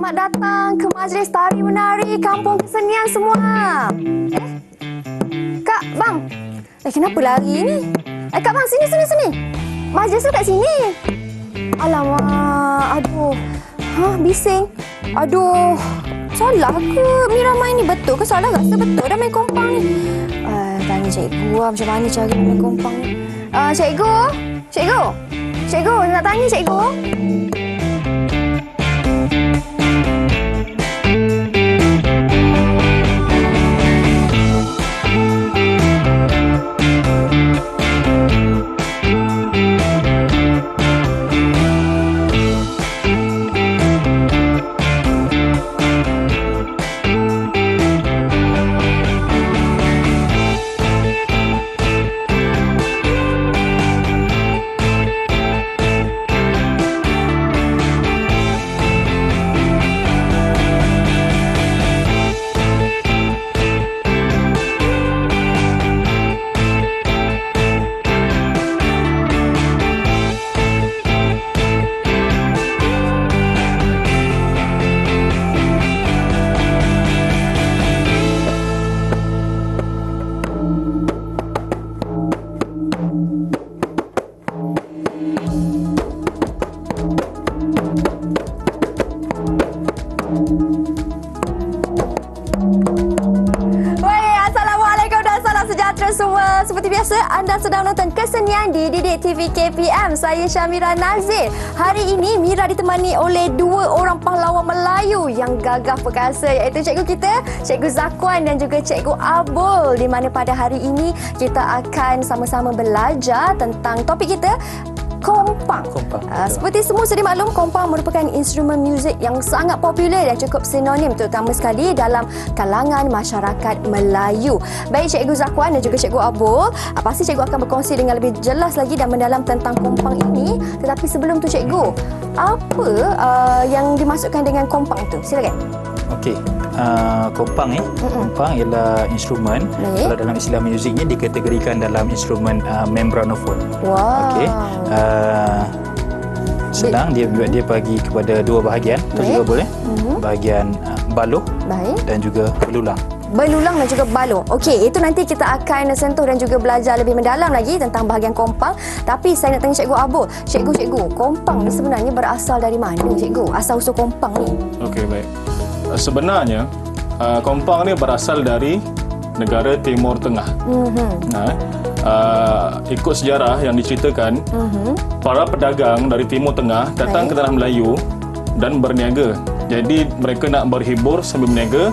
Selamat datang ke Majlis Tari Menari Kampung Kesenian semua. Kak, Bang. Kenapa lari ni? Kak, Bang, sini. Majlis tu kat sini. Alamak, aduh. Bising. Aduh, salah ke Mira main ni? Betul ke salah? Rasa betul dah main kompang ni. Tanya cikgu macam mana cara main kompang ni. Cikgu, nak tanya cikgu. Semua, seperti biasa anda sedang menonton Kesenian di Didik TV KPM. Saya Syamira Nazir. Hari ini Mira ditemani oleh dua orang pahlawan Melayu yang gagah perkasa, iaitu cikgu kita, Cikgu Zakwan dan juga Cikgu Abul, di mana pada hari ini kita akan sama-sama belajar tentang topik kita, kompang. Seperti semua sedia maklum, kompang merupakan instrumen muzik yang sangat popular dan cukup sinonim terutama sekali dalam kalangan masyarakat Melayu. Baik Cikgu Zakwan dan juga Cikgu Abul, pasti cikgu akan berkongsi dengan lebih jelas lagi dan mendalam tentang kompang ini. Tetapi sebelum tu cikgu, apa yang dimaksudkan dengan kompang tu? Silakan. Okey. Kompang kompang ialah instrumen. Kalau dalam istilah muzik ni dikategorikan dalam instrumen membranophone. Wow. Okey. Senang dia bagi kepada dua bahagian. Tu juga boleh. Bahagian baluh dan juga belulang. Belulang dan juga baluh. Okey, itu nanti kita akan sentuh dan juga belajar lebih mendalam lagi tentang bahagian kompang. Tapi saya nak tanya Cikgu Abul. Cikgu, kompang ni sebenarnya berasal dari mana, cikgu? Asal-usul kompang ni. Okey, baik. Sebenarnya kompang ni berasal dari negara Timur Tengah. Ikut sejarah yang diceritakan, para pedagang dari Timur Tengah datang ke tanah Melayu dan berniaga. Jadi mereka nak berhibur sambil berniaga,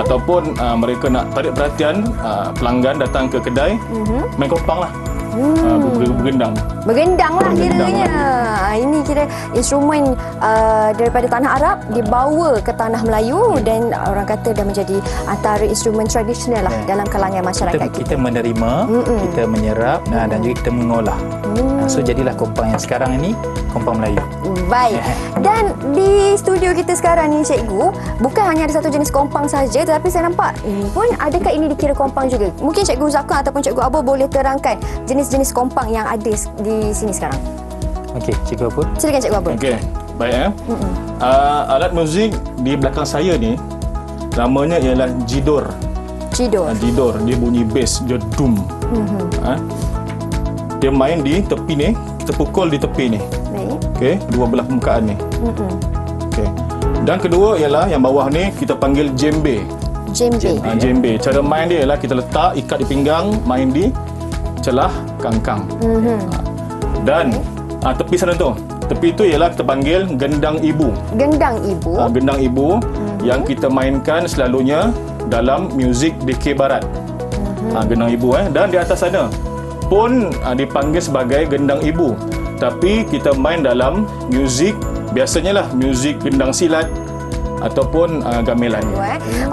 ataupun mereka nak tarik perhatian pelanggan datang ke kedai, main kompang lah. Bergendang lah kiranya. Ini kira instrumen daripada tanah Arab dibawa ke tanah Melayu dan orang kata dah menjadi antara instrumen tradisional lah dalam kalangan masyarakat kita menerima, kita menyerap dan juga kita mengolah. So jadilah kompang yang sekarang ini kompang Melayu. Baik. Dan di studio kita sekarang ni cikgu, bukan hanya ada satu jenis kompang saja, tetapi saya nampak ini pun, adakah ini dikira kompang juga? Mungkin Cikgu Zakwan ataupun Cikgu Abul boleh terangkan jenis-jenis kompang yang ada di sini sekarang. Okey, Cikgu Abul. Silakan Cikgu Abul. Okey, baik. Alat muzik di belakang saya ni namanya ialah jidor. Jidor, dia bunyi bass, dia dum. Dia main di tepi ni, kita pukul di tepi ni. Okey, dua belah permukaan ni. Okey. Dan kedua ialah yang bawah ni kita panggil djembe. Djembe. Cara main dia ialah kita letak ikat di pinggang, main di celah kangkang. Dan tepi sana tu. Tepi tu ialah kita panggil gendang ibu. Gendang ibu yang kita mainkan selalunya dalam muzik DK Barat. Gendang ibu dan di atas sana pun dipanggil sebagai gendang ibu. Tapi kita main dalam muzik, biasanya lah muzik gendang silat ataupun gamelan.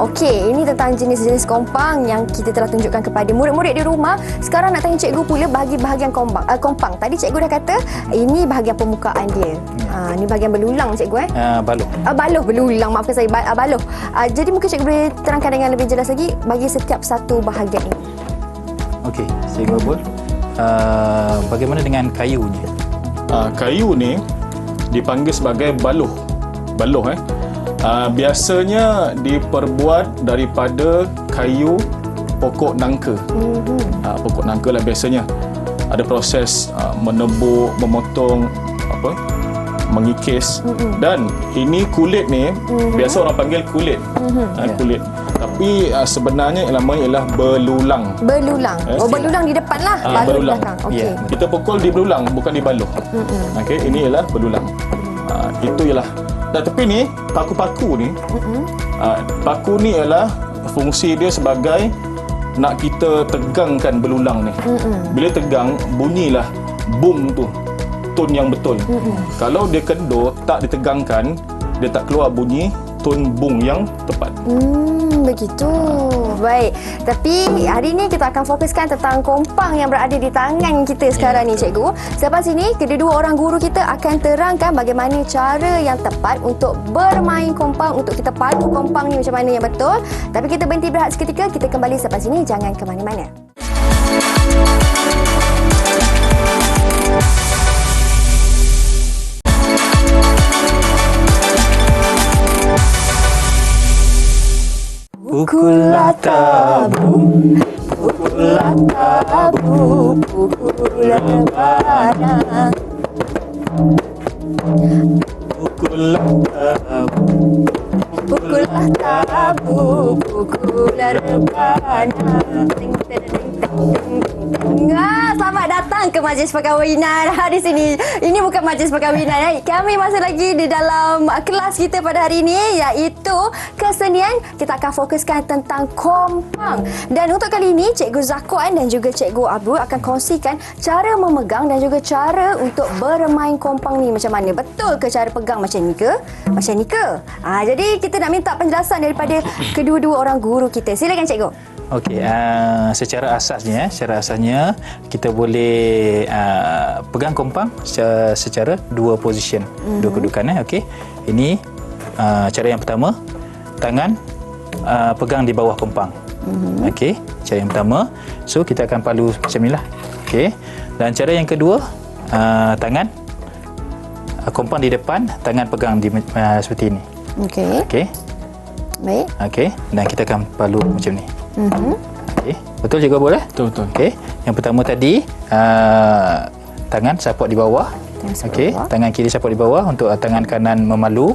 Okey, ini tentang jenis-jenis kompang yang kita telah tunjukkan kepada murid-murid di rumah. Sekarang nak tanya cikgu pula bagi bahagian kompang. Tadi cikgu dah kata ini bahagian permukaan dia. Ini bahagian belulang cikgu Baluh. Baluh, belulang, maafkan saya, baluh. Jadi mungkin cikgu boleh terangkan dengan lebih jelas lagi bagi setiap satu bahagian ini. Okey, Cikgu Abul. Bagaimana dengan kayunya? Kayu ni dipanggil sebagai baluh. Biasanya diperbuat daripada kayu pokok nangka. Pokok nangka lah biasanya. Ada proses menebuk, memotong, mengikis. Dan ini kulit ni, biasa orang panggil kulit. Kulit. Tapi sebenarnya namanya ialah belulang. Belulang. Belulang di depan lah. Balu Belulang. di belakang. Okey. Kita pukul di belulang, bukan di baluh. Okey, ini ialah belulang. Itu ialah. Dan tepi ni, paku-paku ni, paku ni ialah fungsi dia sebagai nak kita tegangkan belulang ni. Bila tegang, bunyilah boom tu, tone yang betul. Kalau dia kendor, tak ditegangkan, dia tak keluar bunyi tone boom yang tepat. Begitu. Baik. Tapi hari ini kita akan fokuskan tentang kompang yang berada di tangan kita sekarang ni, cikgu. Selepas ini, kedua-dua orang guru kita akan terangkan bagaimana cara yang tepat untuk bermain kompang, untuk kita padu kompang ni macam mana yang betul. Tapi kita berhenti berehat seketika, kita kembali selepas ini. Jangan ke mana-mana. Pukullah tabu, pukullah tabu, pukullah rebana. pukullah tabu, Pukullah tabu, pukullah rebana. Selamat datang ke Majlis Perkahwinan di sini. Ini bukan Majlis Perkahwinan. Kami masih lagi di dalam kelas kita pada hari ini, iaitu kesenian. Kita akan fokuskan tentang kompang. Dan untuk kali ini, Cikgu Zakuan dan juga Cikgu Abu akan kongsikan cara memegang dan juga cara untuk bermain kompang ni macam mana. Betul ke cara pegang macam ni ke? Macam ni ke? Jadi kita nak minta penjelasan daripada kedua-dua orang guru kita. Silakan Cikgu. Okey, secara asasnya kita boleh pegang kompang secara dua position, dua kedudukan. Okey, ini cara yang pertama, tangan pegang di bawah kompang. Okey, cara yang pertama. So kita akan palu macam inilah. Okey, dan cara yang kedua, tangan kompang di depan, tangan pegang di seperti ini. Okey. Okey. Baik. Okey, dan kita akan palu macam ni. Okey, betul juga boleh? Betul. Okey, yang pertama tadi tangan support di bawah. Okey, tangan kiri support di bawah untuk tangan kanan memalu.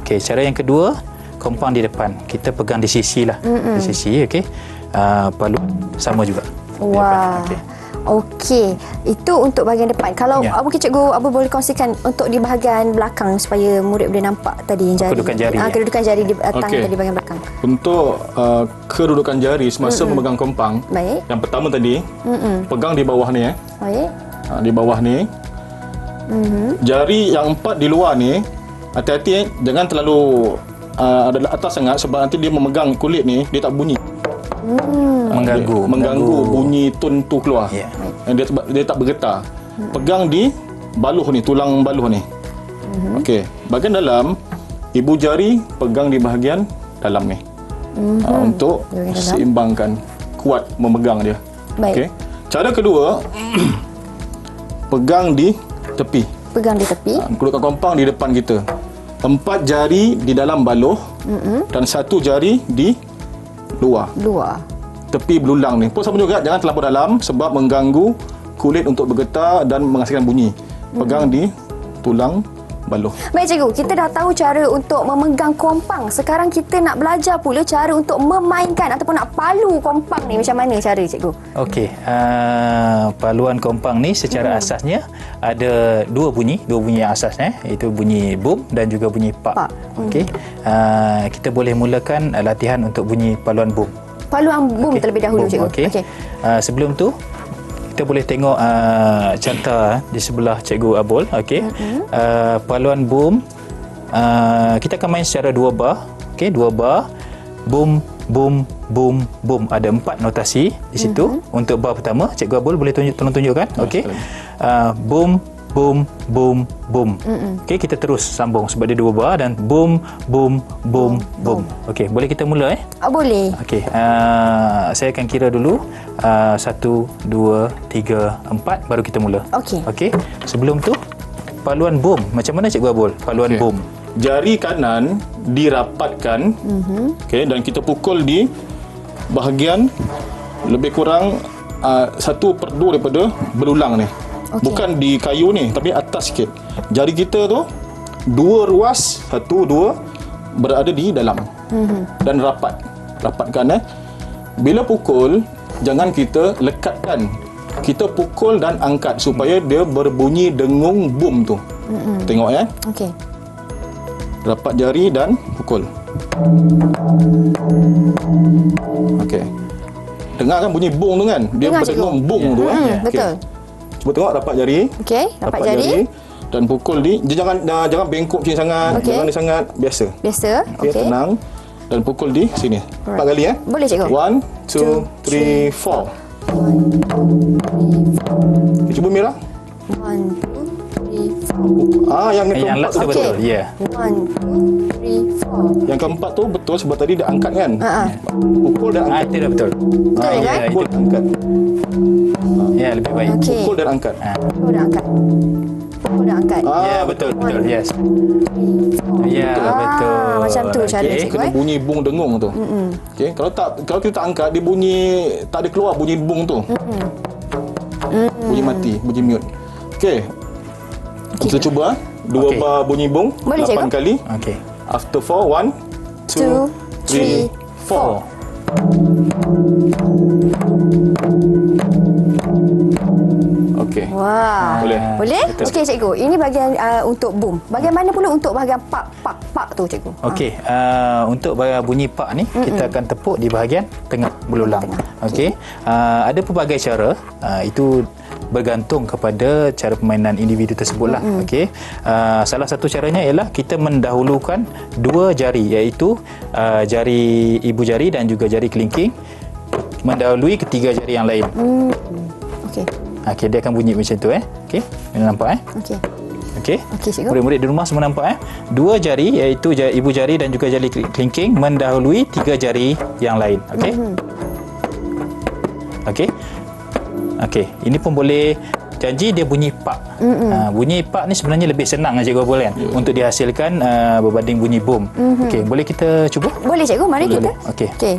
Okey, cara yang kedua, kompang di depan. Kita pegang di sisi lah. Di sisi, okey. Palu sama juga. Wah. Okey, itu untuk bahagian depan. Kalau mungkin Cikgu Abu boleh kongsikan untuk di bahagian belakang supaya murid boleh nampak tadi jari. Kedudukan jari. Kedudukan jari di tangan tadi bahagian belakang. Untuk kedudukan jari semasa memegang kompang. Baik. Yang pertama tadi, pegang di bawah ni. Baik. Di bawah ni. Jari yang 4 di luar ni, hati-hati jangan terlalu ada atas sangat sebab nanti dia memegang kulit ni, dia tak bunyi. Mengganggu bunyi tone tu keluar. Dia tak bergetar. Pegang di baluh ni, tulang baluh ni. Okey, bahagian dalam, ibu jari pegang di bahagian dalam ni. Untuk seimbangkan, kuat memegang dia. Okey. Cara kedua, pegang di tepi. Pegang di tepi. Kedudukan kompang di depan kita. 4 jari di dalam baluh dan 1 jari di luar. Tepi belulang ni pun sama juga, jangan terlampau dalam sebab mengganggu kulit untuk bergetar dan menghasilkan bunyi. Pegang di tulang baluh. Baik Cikgu, kita dah tahu cara untuk memegang kompang. Sekarang kita nak belajar pula cara untuk memainkan ataupun nak palu kompang ni. Macam mana cara Cikgu? Okey, paluan kompang ni secara asasnya ada dua bunyi yang asas, iaitu bunyi boom dan juga bunyi pak. Okey, kita boleh mulakan latihan untuk bunyi paluan boom. Paluan boom terlebih dahulu, Cikgu. Okey. Sebelum tu kita boleh tengok carta di sebelah Cikgu Abul. Okey. Paluan boom, kita akan main secara 2 bar. Okey, 2 bar. Boom, boom, boom, boom. Ada 4 notasi di situ. Untuk bar pertama, Cikgu Abul boleh tolong tunjukkan. Okey. Boom, boom, boom, boom. Okey, kita terus sambung sebab dia 2 bar dan boom, boom, boom, boom. Okey, boleh kita mula Boleh. Okey, saya akan kira dulu 1, 2, 3, 4 baru kita mula. Okey. Okey. Sebelum tu paluan boom. Macam mana Cikgu Abul? Paluan boom. jari kanan dirapatkan, okey, dan kita pukul di bahagian lebih kurang 1/2 daripada belulang ni. Okey. Bukan di kayu ni, tapi atas sikit. Jari kita tu 2 ruas, 1, 2 berada di dalam. Dan rapatkan. Bila pukul, jangan kita lekatkan. Kita pukul dan angkat supaya dia berbunyi dengung boom tu. Tengok ya. Okey. Rapat jari dan pukul. Okey. Dengar kan bunyi bung tu kan? Dia Dengar, berdengung cikgu. bung tu kan? Betul. Cuba tengok rapat jari. Okey, rapat jari. Dan pukul dia jangan bengkok macam ni sangat. Okey. Jangan ni sangat, biasa. Biasa. Okey, tenang. Dan pukul di sini. 4 kali ya. Boleh, cikgu. 1, 2, 3, 4. Okay, cuba Mira. 1, 2, 3, 4. Yang Yang keempat last tu tu betul. Ya. 1, 2, 3, 4. Yang keempat tu betul sebab tadi dia angkat kan? Pukul dan angkat. Itu dah betul. Betul, ya, kan? itu. Pukul angkat. Ya, lebih baik. Okey. Pukul dan angkat. Pukul dan angkat. Pukul dan angkat. Ya, betul. Yes. Ya, betul. Macam tu cara Okey. cikgu. Kena bunyi bung dengung tu. Okey, kalau kita tak angkat dia bunyi tak ada keluar bunyi bung tu. Bunyi mati, bunyi mute. Okey. Kita cuba 2 Okey. bar bunyi bung Boleh, 8 cikgu? kali. Okey. After 4, 1, 2, 3, 4. Okey. Wah. Boleh. Boleh? Betul. Okey, cikgu. Ini bahagian untuk boom. Bagaimana pula untuk bahagian pak tu, cikgu? Okey, untuk bunyi pak ni kita akan tepuk di bahagian tengah belulang. Okey. Ada pelbagai cara, itu bergantung kepada cara permainan individu tersebutlah. Okey. Salah satu caranya ialah kita mendahulukan 2 jari, iaitu jari ibu jari dan juga jari kelingking mendahului ketiga jari yang lain. Okey. Okey, dia akan bunyi macam tu Okey. Nampak Okey. Okey. Okey, cikgu. Murid-murid di rumah semua nampak 2 jari, iaitu ibu jari dan juga jari kelingking mendahului 3 jari yang lain. Okey. Okey. Okey, ini pun boleh janji dia bunyi pak. Bunyi pak ni sebenarnya lebih senang cikgu Abul kan untuk dihasilkan berbanding bunyi boom. Okey, boleh kita cuba? Boleh, cikgu. Mari kita. Okey. Okey.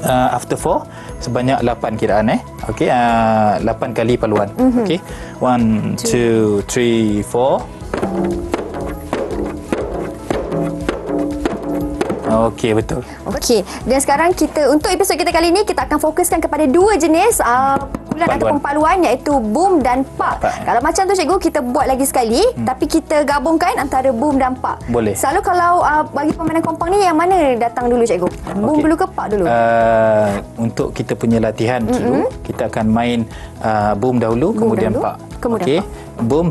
After 4 sebanyak 8 kiraan Okey, 8 kali paluan. Okey. 1 2 3 4. Okey, betul. Okey. Dan sekarang untuk episod kita kali ini kita akan fokuskan kepada 2 jenis pukulan ataupun paluan, iaitu boom dan pak. Kalau macam tu cikgu, kita buat lagi sekali tapi kita gabungkan antara boom dan pak. Boleh. Selalu kalau bagi permainan kompang ni yang mana datang dulu, cikgu? Boom Okey. dulu ke pak dulu? Untuk kita punya latihan dulu, kita akan main boom dahulu, kemudian dahulu, pak. kemudian Okey. Boom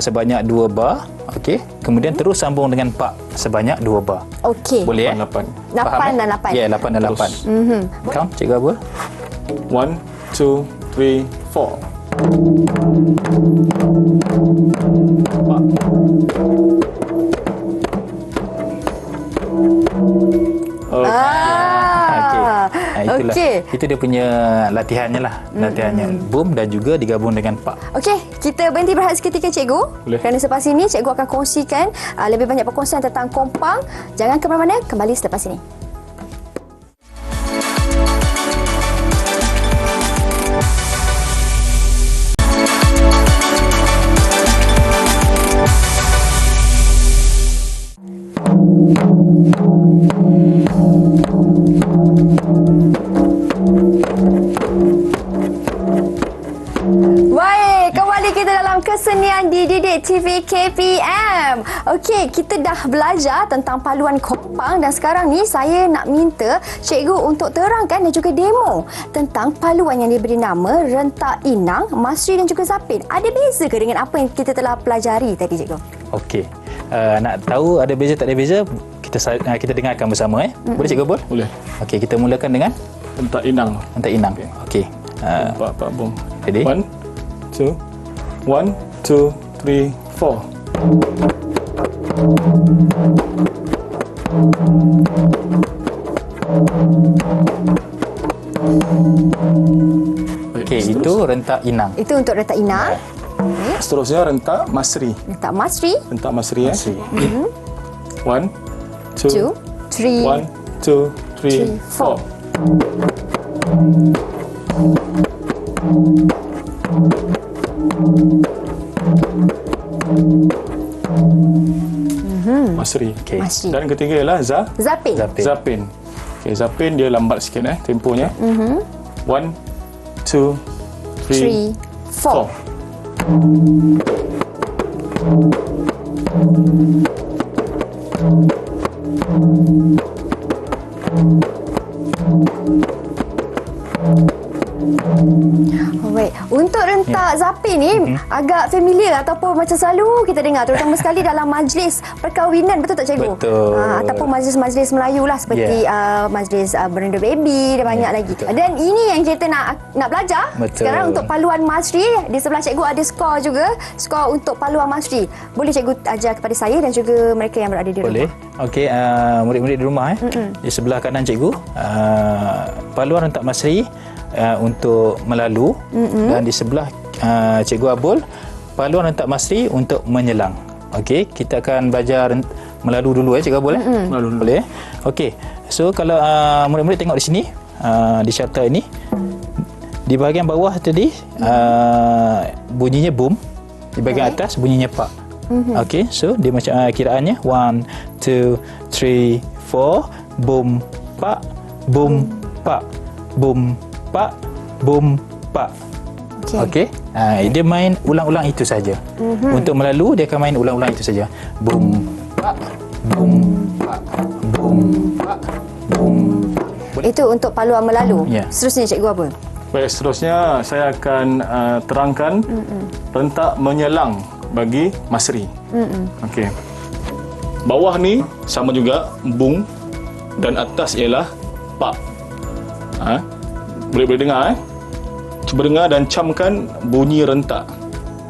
sebanyak 2 bar. Okey. Kemudian terus sambung dengan pak sebanyak 2 bar. Okey. Boleh 8. 8 dan 8. Ya, 8 dan 8. Count cikgu Abul. 1, 2, 3, 4. Itulah. Okey. Itu dia punya latihannya lah. Latihannya boom dan juga digabung dengan pak. Okey, kita berhenti berehat seketika, cikgu. Boleh. Kerana selepas ini cikgu akan kongsikan lebih banyak perkongsian tentang kompang. Jangan ke mana-mana, kembali selepas ini. Baik, kembali kita dalam kesenian dididik TV KPM. Okey, kita dah belajar tentang paluan kompang dan sekarang ni saya nak minta cikgu untuk terangkan dan juga demo tentang paluan yang diberi nama rentak inang, masri dan juga zapin. Ada beza ke dengan apa yang kita telah pelajari tadi, cikgu? Okey. Nak tahu ada beza tak ada beza, kita dengarkan bersama Boleh cikgu Abul? Boleh. Okey, kita mulakan dengan Rentak inang. rentak inang. Okey. Pak bom. Ready? 1, 2, 1, 2, 3, 4. Okey, itu rentak inang. Itu untuk rentak inang. Seterusnya rentak masri. Rentak masri. Rentak masri. 1, 2, 3, 1, 2, 3, 4. Masri. Okey. Masri. Dan ketiga ialah Zapin. Zapin. Okey, Zapin dia lambat sikit temponya. 1, 2, 3, 3, 4. 4. Alright. Untuk rentak Zapin ni agak familiar ataupun macam selalu kita dengar terutama sekali dalam majlis perkahwinan, betul tak cikgu? Betul. Ataupun majlis-majlis Melayu lah seperti majlis Berenda Baby dan banyak lagi. betul. Dan ini yang kita nak belajar. Betul. Sekarang untuk paluan Masri, di sebelah cikgu ada skor juga, skor untuk paluan Masri. Boleh cikgu ajar kepada saya dan juga mereka yang berada di rumah? Boleh. Okey, murid-murid di rumah di sebelah kanan cikgu, paluan rentak Masri untuk melalu, dan di sebelah cikgu Abul, paluan rentak Masri untuk menyelang. Okey, kita akan belajar melalu dulu cikgu Abul Melalu dulu. Boleh? Okey. So kalau murid-murid tengok di sini, di syarta ini, di bahagian bawah tadi bunyinya boom, di bahagian atas bunyinya pak. Okey, so dia macam kiraannya 1, 2, 3, 4, boom pak, boom pak, boom pak, boom pak. Okey. Dia main ulang-ulang itu saja. Untuk melalu dia akan main ulang-ulang itu saja. Boom pak, boom pak, boom pak, boom pak. Itu untuk paluan melalu. Ya. Seterusnya cikgu apa? Baik, seterusnya saya akan terangkan rentak menyelang bagi Masri. Okey. Bawah ni sama juga bung dan atas ialah pak. Boleh dengar Cuba dengar dan camkan bunyi rentak.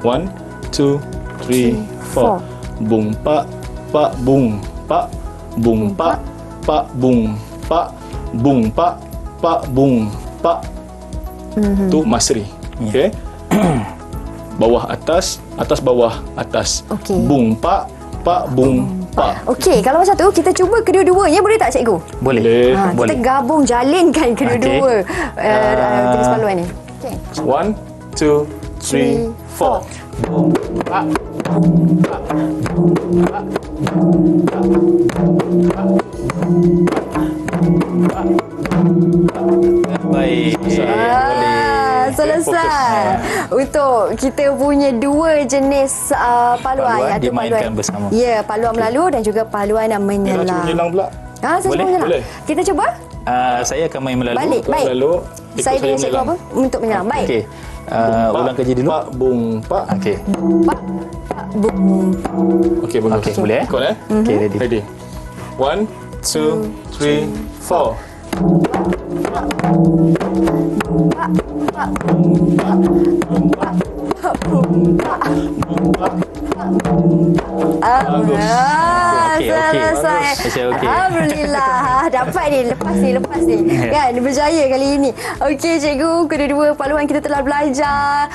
1, 2, 3, 4. Bung pak, pak bung, pak bung pak, pak bung, pak bung pak, pak bung, pak. Tu Masri. Okey. Bawah atas, atas bawah atas. Okey. Bung pak, pak bung pak. Okey, kalau macam tu kita cuba kedua-duanya, boleh tak cikgu? Boleh. Boleh. Kita gabung jalinkan kedua-dua jenis paluan ni. Okey. 1, 2, 3, 4. Boom pak, boom pak, boom pak, boom pak, boom pak, boom pak, boom pak. Baik. Selesai. Untuk kita punya dua jenis paluan, Paluan iaitu dimainkan bersama. Ya, paluan melalu dan juga paluan yang Cuba menyelang. menyelang pula. Saya Boleh? cuba menyelang. Boleh. Kita cuba? Saya akan main melalu. Balik. Baik. Lalu ikut Saya dengan cikgu menyelang. apa? Untuk menyelang. Baik. Okey. Ulang kerja dulu. Pak bung pak. Okey. Pak, pak, bum. Okey, bagus. Okey, boleh, Ikut Okey, ready. Ready. 1, 2, 3, 4. Okey, okey. Selesai. Bagus. Okey. Alhamdulillah. Dapat ni. Lepas ni. Kan, berjaya kali ini. Okey, cikgu. Kedua-dua paluan kita telah belajar.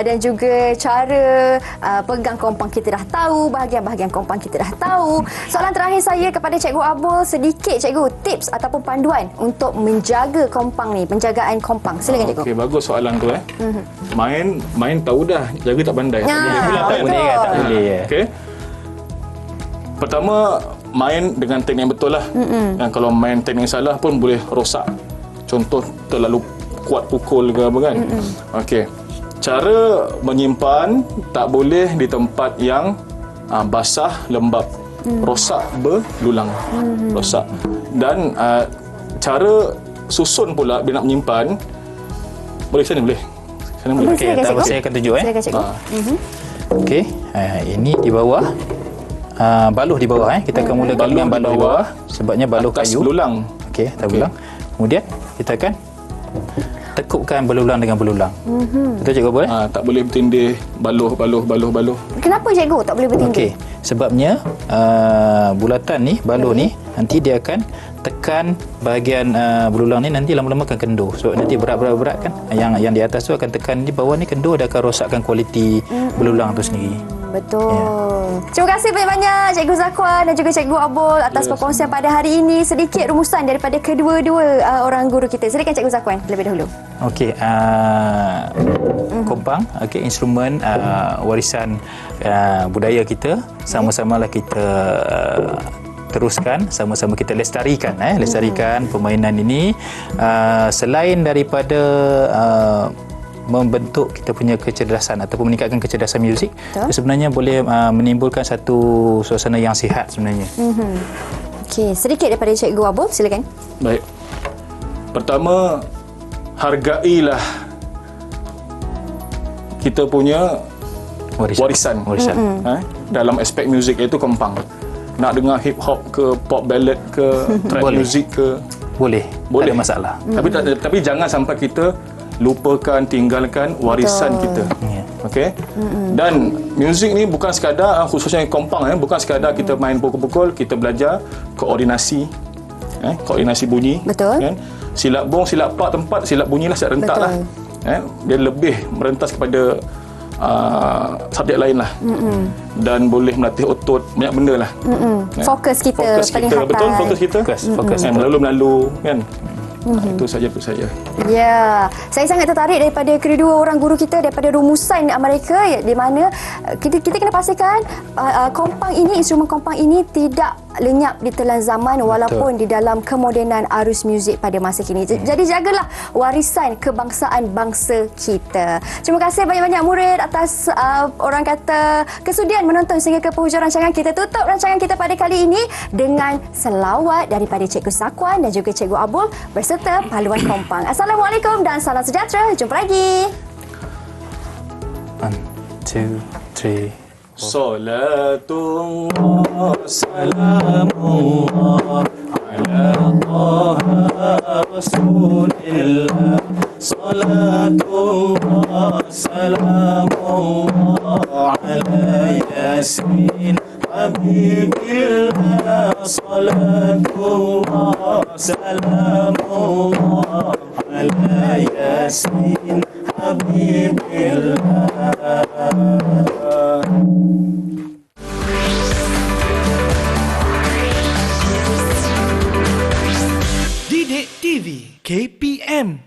Dan juga cara pegang kompang kita dah tahu. Bahagian-bahagian kompang kita dah tahu. Soalan terakhir saya kepada cikgu Abul. Sedikit cikgu, tips ataupun panduan untuk menjaga kompang ni. Penjagaan kompang. Silakan cikgu. Okey, bagus soalan tu Main tahu dah, jaga tak pandai. Tak boleh kan? Tak boleh. Okey. Pertama, main dengan teknik yang betul lah. Kalau main teknik yang salah pun boleh rosak. Contoh terlalu kuat pukul ke apa kan. Okey. Cara menyimpan tak boleh di tempat yang basah, lembap. Rosak berulang. Rosak. Dan cara susun pula bila nak menyimpan, boleh sana boleh. Sana boleh. Boleh, Okey, silakan, tak apa, cikgu. saya akan tunjuk Silakan cikgu. Okey. Ini di bawah. Baluh di bawah Kita akan mulakan Baluh dengan di baluh di bawah. bawah sebabnya baluh Atas kayu. belulang. Okey, atas belulang. Kemudian kita akan tekupkan belulang dengan belulang. Betul cikgu boleh? Tak boleh bertindih baluh. Kenapa cikgu tak boleh bertindih? Okey, sebabnya bulatan ni, baluh ni nanti dia akan tekan bahagian belulang ni, nanti lama-lama akan kendur. Sebab nanti berat kan, yang di atas tu akan tekan di bawah ni kendur, dia akan rosakkan kualiti belulang tu sendiri. Betul. Terima kasih banyak-banyak Cikgu Zakwan dan juga Cikgu Abul atas perkongsian pada hari ini. Sedikit rumusan daripada kedua-dua orang guru kita. Silakan Cikgu Zakwan terlebih dahulu. Okey, kompang, okey, instrumen warisan budaya kita, sama-samalah kita teruskan, sama-sama kita lestarikan permainan ini, selain daripada membentuk kita punya kecerdasan ataupun meningkatkan kecerdasan muzik, sebenarnya boleh menimbulkan satu suasana yang sihat sebenarnya. Okey, sedikit daripada Cikgu Abul, silakan. Baik. Pertama, hargailah kita punya warisan. Dalam aspek muzik, iaitu kompang. Nak dengar hip hop ke, pop ballad ke, trap muzik ke, boleh. Tak ada masalah. Tapi jangan sampai kita lupakan, tinggalkan warisan kita. Okey. Dan muzik ni bukan sekadar, khususnya kompang, bukan sekadar kita main pukul-pukul, kita belajar koordinasi, koordinasi bunyi. Betul. Kan? Silap bong, silap pak tempat, silap bunyilah, silap rentak lah. Dia lebih merentas kepada subjek lain lah. Dan boleh melatih otot, banyak benda lah. Fokus kita, penglihatan. Betul, fokus kita. Fokus. Melalu-melalu kan. Itu saja. Ya, saya sangat tertarik daripada kedua orang guru kita, daripada rumusan mereka, di mana kita kena pastikan kompang ini, instrumen kompang ini tidak lenyap di telan zaman walaupun di dalam kemodenan arus muzik pada masa kini. Jadi jagalah warisan kebangsaan bangsa kita. Terima kasih banyak-banyak murid atas orang kata kesudian menonton sehingga ke penghujung rancangan. Kita tutup rancangan kita pada kali ini dengan selawat daripada Cikgu Zakwan dan juga Cikgu Abul berserta paluan kompang. Assalamualaikum dan salam sejahtera. Jumpa lagi. 1, 2, 3. Salatullah salamullah ala taha rasulillah. Salatullah salamullah ala yasin habibillah. Salatullah salamullah ala yasin habibillah. Didik TV KPM